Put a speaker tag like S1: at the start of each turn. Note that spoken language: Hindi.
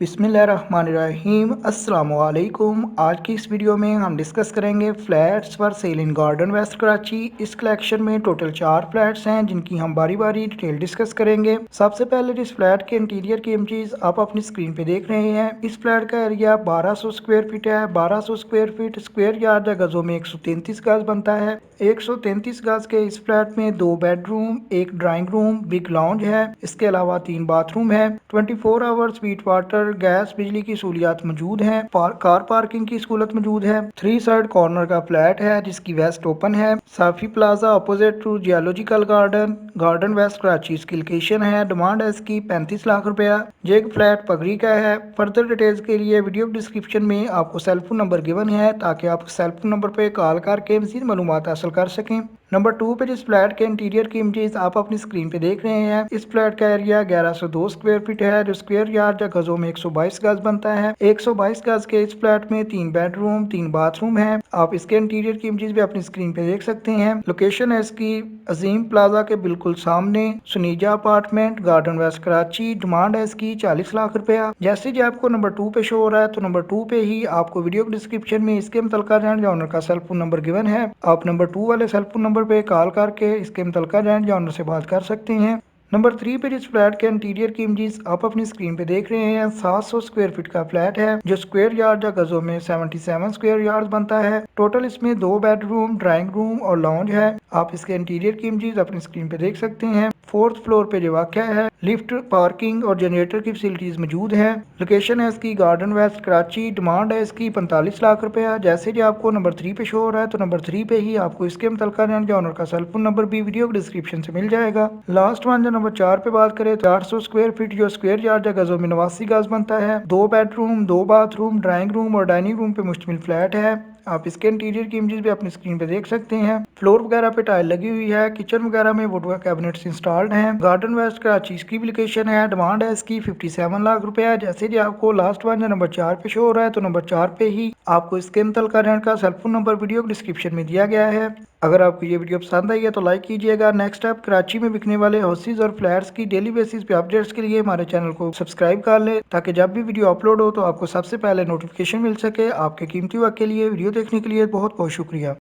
S1: बिस्मिल्लाहिर्रहमानिर्रहीम अस्सलामुअलैकुम। आज की इस वीडियो में हम डिस्कस करेंगे flats for sale in garden west Karachi. इस कलेक्शन में टोटल 4 फ्लैट्स हैं जिनकी हम बारी बारी डिटेल डिस्कस करेंगे। सबसे पहले जिस फ्लैट के इंटीरियर की इमेजेस आप अपनी स्क्रीन पे देख रहे हैं, इस फ्लैट का एरिया 1200 स्क्वायर फीट है। 1200 स्क्वायर फीट स्क्वायर यार्ड या गजों में 133 गज बनता है। 133 गज के इस फ्लैट में 2 bedroom, 1 drawing room, big lounge है। इसके अलावा 3 बाथरूम है। 24 आवर स्वीट वाटर, गैस, बिजली की सहूलियात मौजूद है। कार पार्किंग की सहूलत मौजूद है। 3 साइड कॉर्नर का फ्लैट है जिसकी वेस्ट ओपन है। Safi plaza opposite to geological garden, garden west Karachi इसकी लोकेशन है। डिमांड है इसकी 35 लाख रुपया। ये फ्लैट पगड़ी का है। फर्दर डिटेल्स के लिए वीडियो डिस्क्रिप्शन में आपको सेल फोन नंबर गिवन है ताकि आप सेल फोन नंबर पे कॉल करके मज़ीद मालूमात हासिल कर सकें। नंबर 2 पे जिस फ्लैट के इंटीरियर की इमेजेस आप अपनी स्क्रीन पे देख रहे हैं, इस फ्लैट का एरिया 1102 स्क्वायर फीट है जो स्क्वायर यार्ड या गजों में 122 गज बनता है। 122 गज के इस फ्लैट में 3 बेडरूम, 3 बाथरूम है। आप इसके इंटीरियर की इमेजेस भी अपनी स्क्रीन पे देख सकते हैं। लोकेशन है इसकी अजीम प्लाजा के बिल्कुल सामने, Suneja apartment, garden west Karachi. Demand है इसकी 40 लाख रुपया। जैसे जी आपको नंबर 2 पे शो हो रहा है तो नंबर 2 पे ही आपको वीडियो डिस्क्रिप्शन में इसके मुतलका लैंड या ओनर का सेल फोन नंबर गिवन है। आप नंबर 2 वाले सेल फोन नंबर पे कॉल करके इसके मुतलका लैंड या ओनर से बात कर सकते हैं। नंबर 3 पे जिस फ्लैट के इंटीरियर की इमेजेस आप अपनी स्क्रीन पे देख रहे हैं, 700 स्क्वायर फीट का फ्लैट है जो स्क्वायर यार्ड या गजों में 77 स्क्वायर यार्ड बनता है। टोटल इसमें 2 बेडरूम, ड्राइंग रूम और लॉन्ज है। आप इसके इंटीरियर की इमेजेस अपनी स्क्रीन पे देख सकते हैं। 4th फ्लोर पे जो वाक़या है, लिफ्ट, पार्किंग और जनरेटर की फैसिलिटीज मौजूद है। लोकेशन है इसकी गार्डन वेस्ट कराची। डिमांड है इसकी 45 लाख रुपया। जैसे कि आपको नंबर 3 पे शो हो रहा है तो नंबर 3 पे ही आपको इसके मुतलका ओनर का सेल फोन नंबर भी वीडियो डिस्क्रिप्शन से मिल जाएगा। लास्ट वन जो नंबर 4 पे बात करें, 400 स्क्वायर फीट जो स्क्वायर यार्ड या गजों में 89 गज बनता है। 2 बेडरूम, 2 बाथरूम, ड्राइंग रूम और डाइनिंग रूम पे मुश्तमिल फ्लैट है। आप इसके इंटीरियर की इमेजेस भी अपनी स्क्रीन पे देख सकते हैं। फ्लोर वगैरह पे टाइल लगी हुई है। किचन वगैरह में वुड कैबिनेट्स इंस्टॉल्ड हैं। गार्डन वेस्ट कराची इसकी भी लोकेशन है। डिमांड है इसकी 57 लाख रुपया। जैसे कि आपको लास्ट वन नंबर 4 पे शो हो रहा है तो नंबर 4 पे ही आपको इसके मुतलका रेंट का sale phone number video description में दिया गया है। अगर आपको ये वीडियो पसंद आई है तो लाइक कीजिएगा। नेक्स्ट आप कराची में बिकने वाले हाउसेज और फ्लैट्स की डेली बेसिस पे अपडेट्स के लिए हमारे चैनल को सब्सक्राइब कर ले ताकि जब भी वीडियो अपलोड हो तो आपको सबसे पहले नोटिफिकेशन मिल सके। आपके कीमती वक्त के लिए वीडियो देखने के लिए बहुत बहुत शुक्रिया।